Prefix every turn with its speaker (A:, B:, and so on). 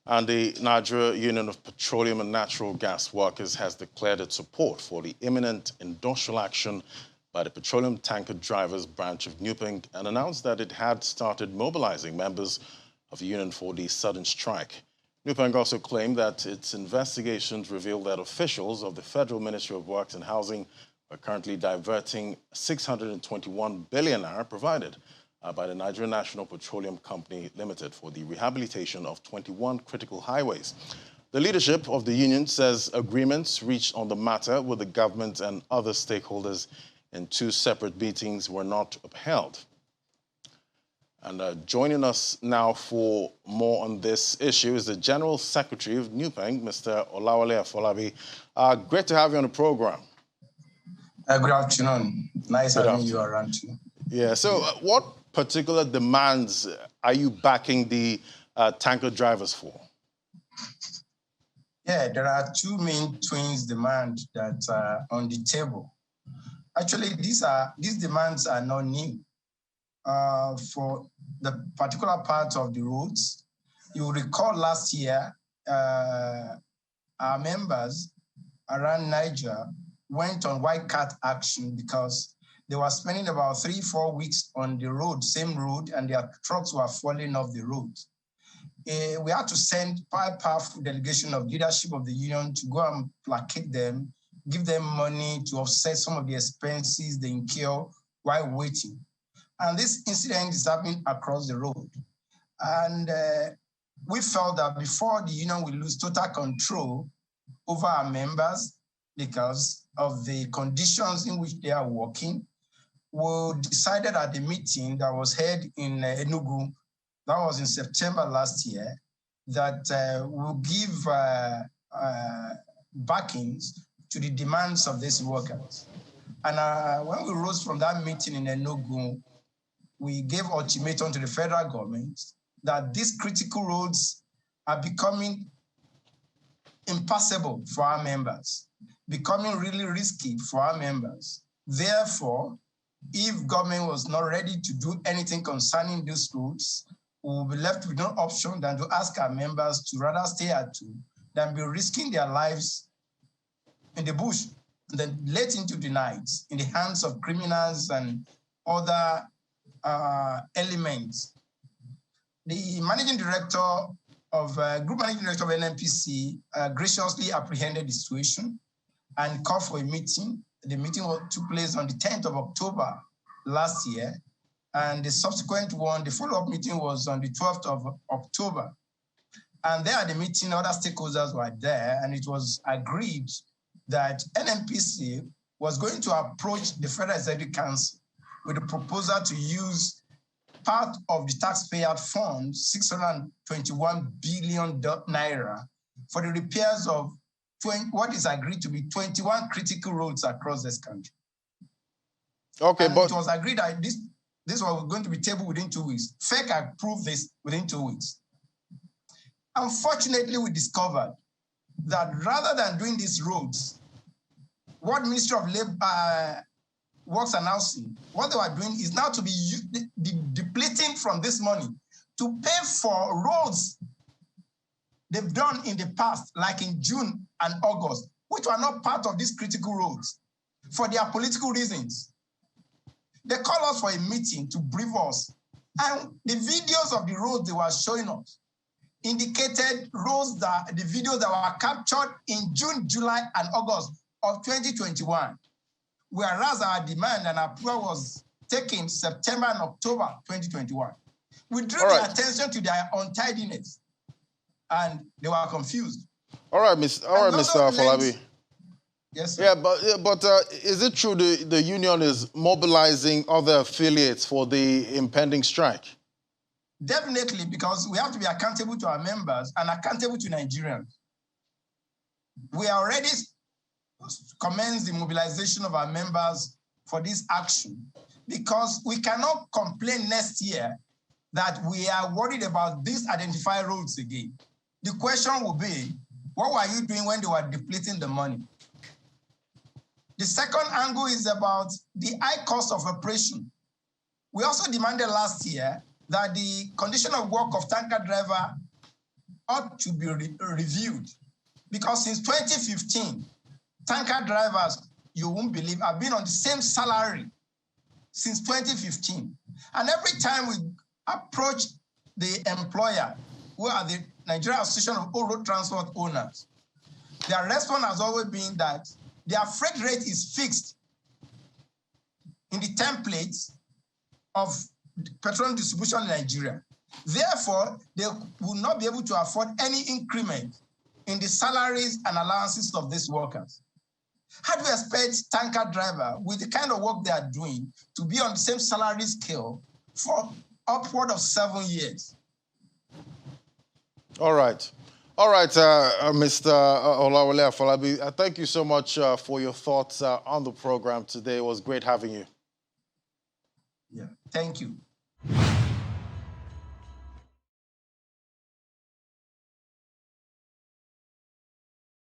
A: And the Nigeria Union of Petroleum and Natural Gas Workers has declared its support for the imminent industrial action by the Petroleum Tanker Drivers branch of NUPENG and announced that it had started mobilizing members of the union for the sudden strike. NUPENG also claimed that its investigations revealed that officials of the Federal Ministry of Works and Housing are currently diverting 621 billion naira provided by the Nigerian National Petroleum Company Limited for the rehabilitation of 21 critical highways. The leadership of the union says agreements reached on the matter with the government and other stakeholders in 2 separate meetings were not upheld. And joining us now for more on this issue is the General Secretary of NUPENG, Mr. Olawale Afolabi. Great to have you on the program.
B: Good afternoon. Nice having you around too.
A: Yeah, so what particular demands are you backing the tanker drivers for?
B: Yeah, there are 2 main twins demands that are on the table. Actually, these demands are not new. For the particular part of the roads, you will recall last year, our members around Niger went on white cat action because they were spending about 3-4 weeks on the road, same road, and their trucks were falling off the road. We had to send 5 powerful delegation of leadership of the union to go and placate them, give them money to offset some of the expenses they incur while waiting. And this incident is happening across the road. And we felt that before the union will lose total control over our members because of the conditions in which they are working, we decided at the meeting that was held in Enugu, that was in September last year, that we'll give backings to the demands of these workers. And when we rose from that meeting in Enugu, we gave ultimatum to the federal government that these critical roads are becoming impassable for our members, becoming really risky for our members. Therefore, if government was not ready to do anything concerning these roads, we will be left with no option than to ask our members to rather stay at home than be risking their lives in the bush, then late into the night in the hands of criminals and other elements. The managing director of group managing director of NNPC graciously apprehended the situation and called for a meeting. The meeting took place on the 10th of October last year, and the subsequent one, the follow-up meeting, was on the 12th of October. And there at the meeting, other stakeholders were there, and it was agreed that NNPC was going to approach the Federal Executive Council with a proposal to use part of the taxpayer fund, 621 billion naira, for the repairs of what is agreed to be 21 critical roads across this country.
A: Okay,
B: and
A: but
B: it was agreed that this was going to be tabled within 2 weeks. FEC approved this within 2 weeks. Unfortunately, we discovered that rather than doing these roads, what Ministry of Labor Works and Housing, what they were doing is now to be depleting from this money to pay for roads they've done in the past, like in June and August, which were not part of these critical roads for their political reasons. They called us for a meeting to brief us, and the videos of the roads they were showing us indicated roads that the videos that were captured in June, July, and August of 2021. Whereas our demand and approval was taken September and October 2021. We drew their attention to their untidiness, and they were confused.
A: All right, Mr. Afolabi.
B: Yes, sir.
A: Yeah, but is it true the union is mobilizing other affiliates for the impending strike?
B: Definitely, because we have to be accountable to our members and accountable to Nigerians. We are already commence the mobilization of our members for this action because we cannot complain next year that we are worried about these identified roads again. The question will be, what were you doing when they were depleting the money? The second angle is about the high cost of operation. We also demanded last year that the condition of work of tanker driver ought to be reviewed, because since 2015, tanker drivers, you won't believe, have been on the same salary since 2015. And every time we approach the employer, who are the Nigeria Association of Road Transport Owners, their response has always been that their freight rate is fixed in the templates of petroleum distribution in Nigeria. Therefore, they will not be able to afford any increment in the salaries and allowances of these workers. How do you expect tanker driver, with the kind of work they are doing, to be on the same salary scale for upward of 7 years?
A: All right. All right, Mr. Olawale Afolabi, thank you so much for your thoughts on the program today. It was great having you.
B: Yeah, thank you.